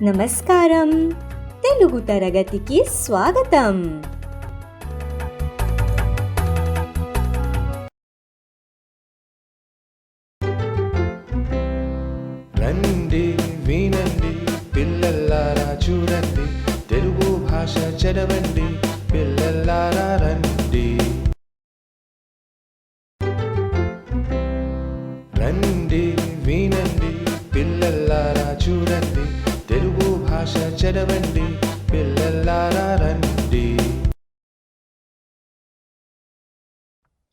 నమస్కారం. తెలుగు తరగతికి స్వాగతం. రండి వినండి పిల్లలారా చూడండి, తెలుగు భాష చదవండి పిల్లలారా రండి. రండి వినండి పిల్లలారా చూడండి, తెలుగు భాష చదవండి పిల్లలారా రండి.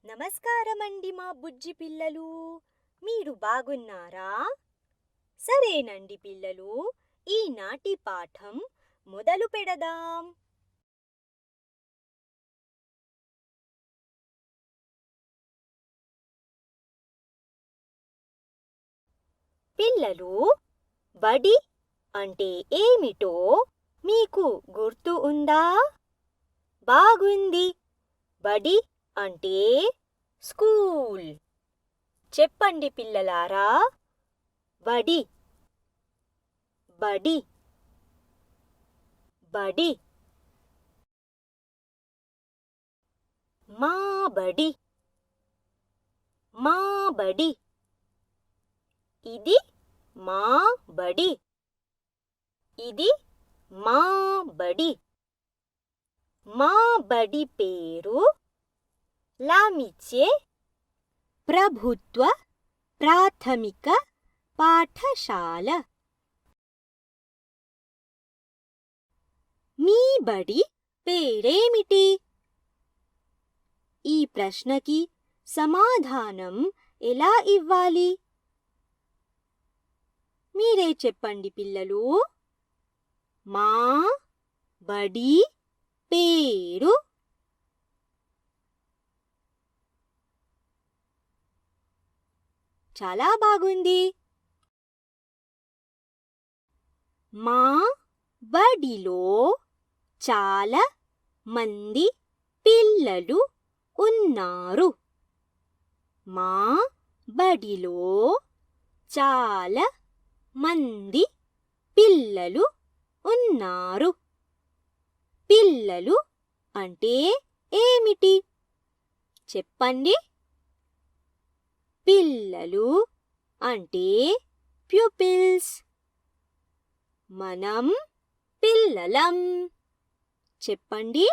నమస్కారమండి మా బుజ్జి పిల్లలు. మీరు బాగున్నారా? సరేనండి పిల్లలు, ఈనాటి పాఠం మొదలు పెడదాం. పిల్లలు, బడి అంటే ఏమిటో మీకు గుర్తు ఉందా? బాగుంది. బడి అంటే స్కూల్. చెప్పండి పిల్లలారా. బడి బడి బడి. మా బడి మా బడి. ఇది మా బడి. ఇది మా బడి. మా బడి పేరు లామిచ్చే ప్రభుత్వ ప్రాథమిక పాఠశాల. మీ బడి పేరేమిటి? ఈ ప్రశ్నకి సమాధానం ఎలా ఇవ్వాలి? మీరే చెప్పండి పిల్లలు. మా బడి పేరు చాలా బాగుంది. మా బడిలో చాలా మంది పిల్లలు ఉన్నారు. మా బడిలో చాలా మంది పిల్లలు ఉన్నారు. పిల్లలు అంటే ఏమిటి? చెప్పండి. పిల్లలు అంటే ప్యూపిల్స్. మనం పిల్లలం. చెప్పండి.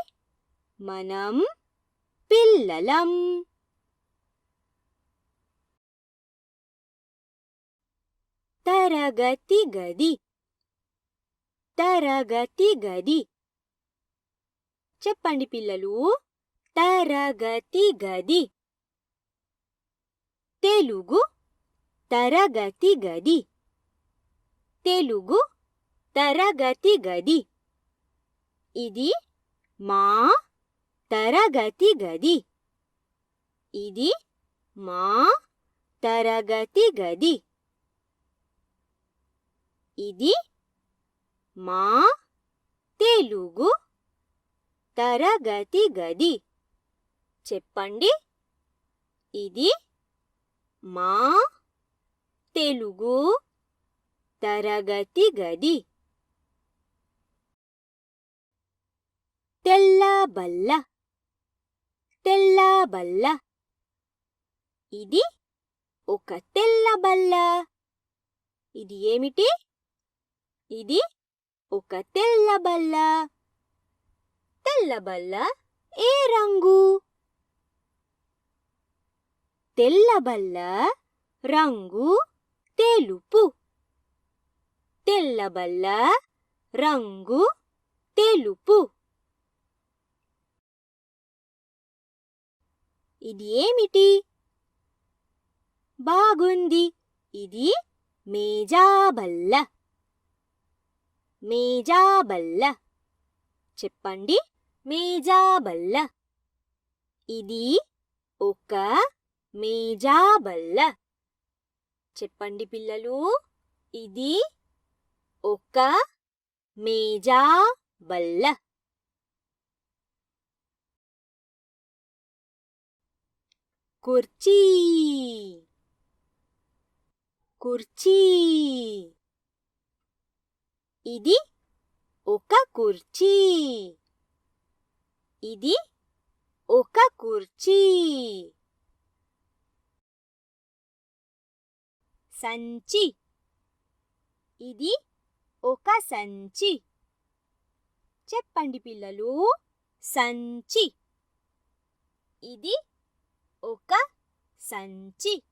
మనం పిల్లలం. తరగతి గది తరగతి గది. చెప్పండి పిల్లలు. తరగతి గది. తెలుగు తరగతి గది. తెలుగు తరగతి గది. ఇది మా తరగతి గది. ఇది మా తరగతి గది. ఇది మా తెలుగు తరగతి గది. చెప్పండి. ఇది మా తెలుగు తరగతి గది. తెల్ల బల్ల తెల్ల బల్ల. ఇది ఒక తెల్ల బల్ల. ఇది ఏమిటి? ఇది ఒక తెల్ల బల్ల. తెల్ల బల్ల ఏ రంగు? తెల్ల బల్ల రంగు తెలుపు. తెల్ల బల్ల రంగు తెలుపు. ఇది ఏమిటి? బాగుంది. ఇది మేజాబల్ల. మేజాబల్ల. చెప్పండి. మేజాబల్ల. ఇది ఒక మేజాబల్ల. చెప్పండి పిల్లలు. ఇది ఒక మేజాబల్ల. కుర్చీ కుర్చీ. ఇది ఒక కుర్చీ. ఇది ఒక కుర్చీ. సంచి. ఇది ఒక సంచి. చెప్పండి పిల్లలు, సంచి. ఇది ఒక సంచి.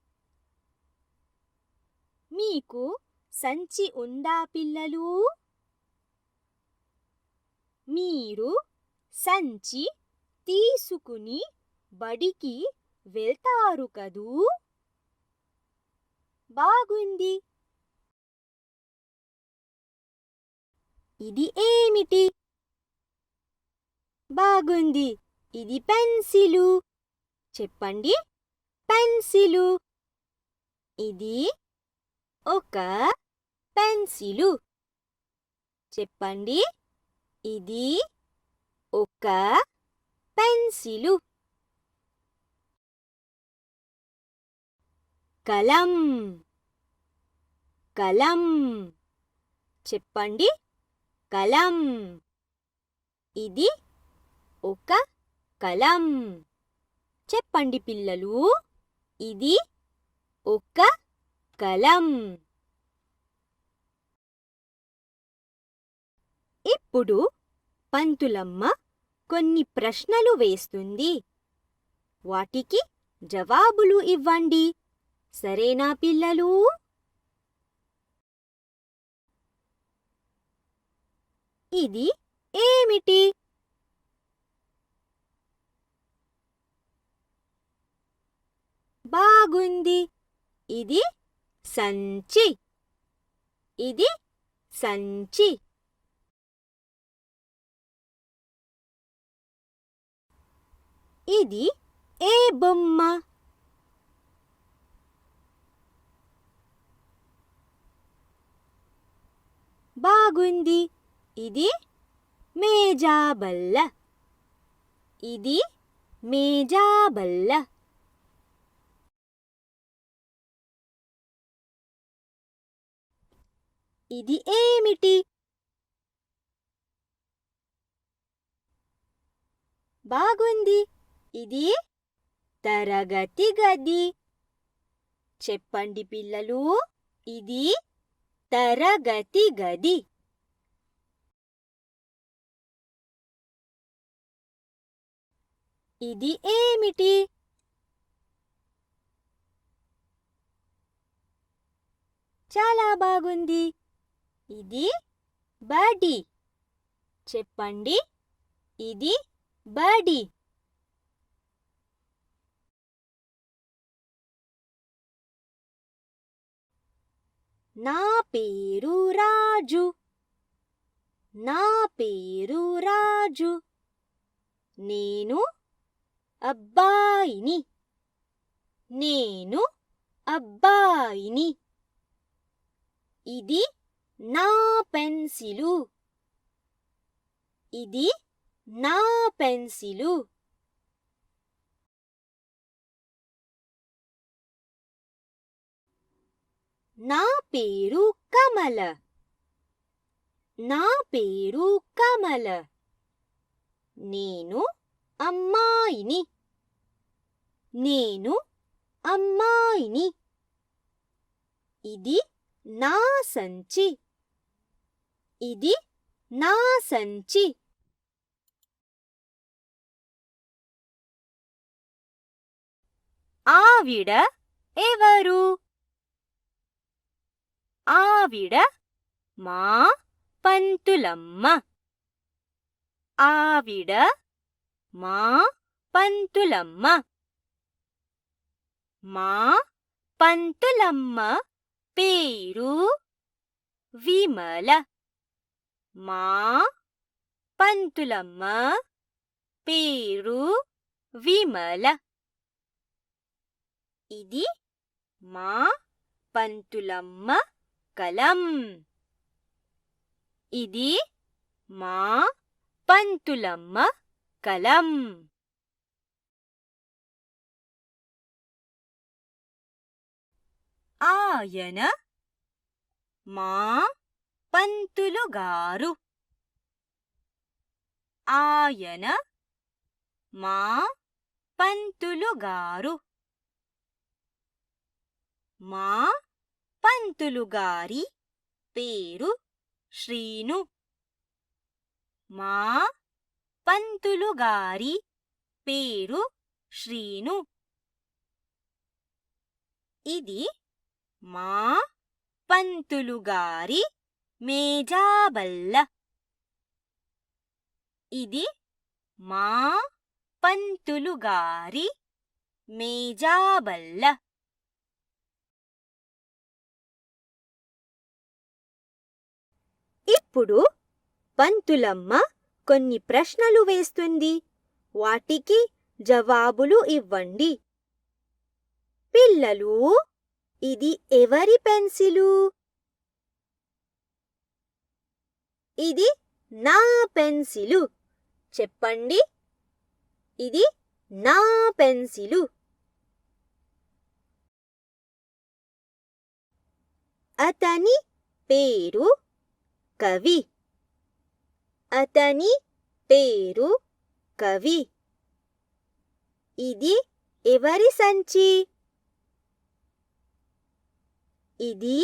మీకు సంచి ఉందా పిల్లలు? మీరు సంచి తీసుకుని బడికి వెళ్తారు కదూ? బాగుంది. ఇది ఏమిటి? బాగుంది. ఇది పెన్సిలు. చెప్పండి, పెన్సిలు. ఇది ఒక పెన్సిలు. చెప్పండి, ఇది ఒక పెన్సిలు. కలం. కలం. చెప్పండి, కలం. ఇది ఒక కలం. చెప్పండి పిల్లలు, ఇది ఒక కలం. ఇప్పుడు పంతులమ్మ కొన్ని ప్రశ్నలు వేస్తుంది. వాటికి జవాబులు ఇవ్వండి. సరేనా పిల్లలు? ఇది ఏమిటి? బాగుంది. ఇది సంచి. ఇది సంచి. ఇది ఏ బొమ్మ? బాగుంది. ఇది మేజాబల్ల. ఇది మేజాబల్ల. ఇది ఏమిటి? బాగుంది. ఇది తరగతి గది. చెప్పండి పిల్లలు, ఇది తరగతి గది. ఇది ఏమిటి? చాలా బాగుంది. ఇది బడి. చెప్పండి, ఇది బడి. నా పేరు రాజు. నా పేరు రాజు. నేను అబ్బాయిని. నేను అబ్బాయిని. ఇది నా పెన్సిలు. ఇది నా పెన్సిలు. నా పేరు కమల. నా పేరు కమల. నేను అమ్మాయిని. నేను అమ్మాయిని. ఇది నా సంచి. ఇది నా సంచి. ఆవిడ ఎవరు? ఆవిడ మా పంతులమ్మ. ఆవిడ మా పంతులమ్మ. మా పంతులమ్మ పేరు విమల. మా పంతులమ్మ పేరు విమల. ఇది మా పంతులమ్మ కలం. ఇది మా పంతులమ్మ కలం. ఆయన మా పంతులు గారు ఆయన మా పంతులు గారు మా పంతులు గారి పేరు శ్రీను మా పంతులు గారి పేరు శ్రీను ఇది మా పంతులు గారి మేజాబల్ల ఇది మా పంతులు గారి మేజాబల్ల ఇప్పుడు పంతులమ్మ కొన్ని ప్రశ్నలు వేస్తుంది వాటికి జవాబులు ఇవ్వండి పిల్లలు ఇది ఎవరి పెన్సిలు ఇది నా పెన్సిలు చెప్పండి ఇది నా పెన్సిలు అతని పేరు కవి అతని పేరు కవి ఇది ఎవరి సంచి ఇది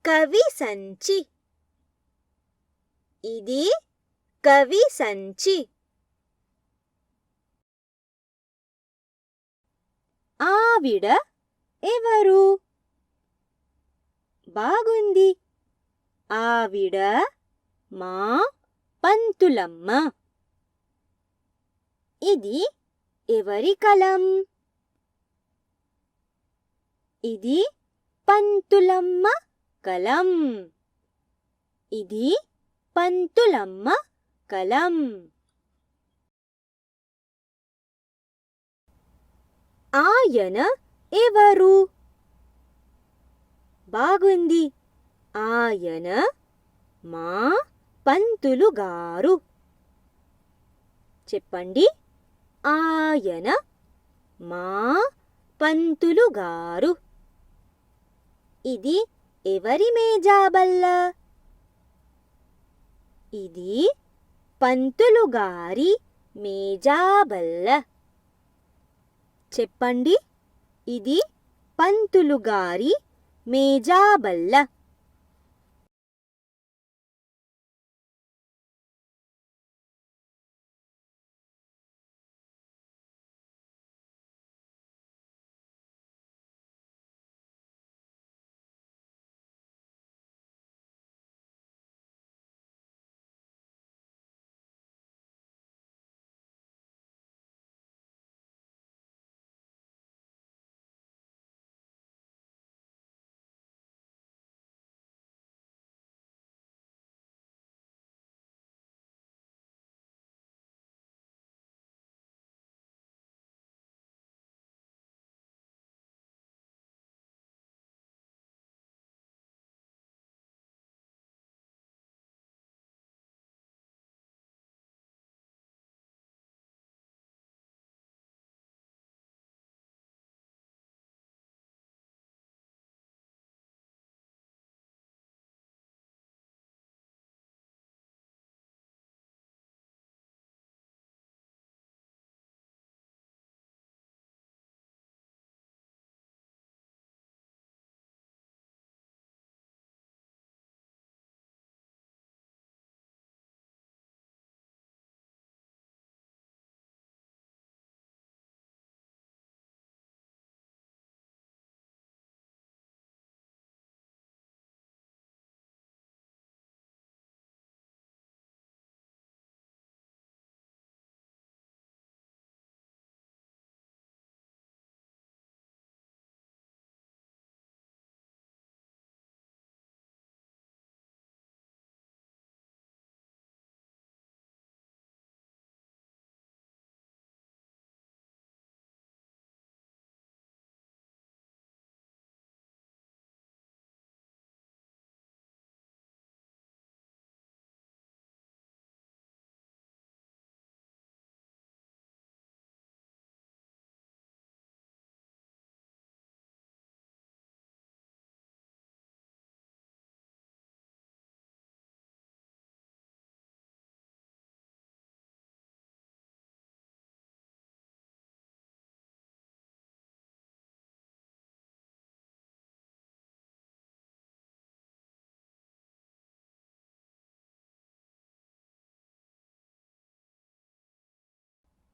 కవి సంచి ఇది కవి సంచి ఆవిడ ఎవరు బాగుంది ఆవిడ మా పంతులమ్మ ఇది ఎవరి కలం ఇది పంతులమ్మ కలం ఇది పంతులమ్మ కలం ఆయన ఎవరు బాగుంది ఆయన మా పంతులు గారు చెప్పండి ఆయన మా పంతులు గారు ఇది ఎవరి మేజాబల్ల ఇది పంతులు గారి మేజాబల్ల చెప్పండి ఇది పంతులు గారి మేజాబల్ల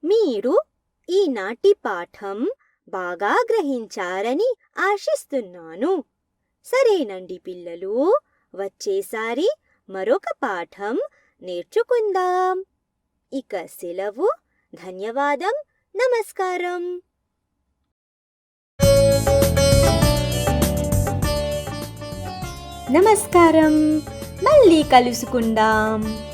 మీరు ఈనాటి పాఠం బాగా గ్రహించారని ఆశిస్తున్నాను. సరేనండి పిల్లలు, వచ్చేసారి మరొక పాఠం నేర్చుకుందాం. ఇక సెలవు. ధన్యవాదం. నమస్కారం. నమస్కారం. మళ్ళీ కలుసుకుందాం.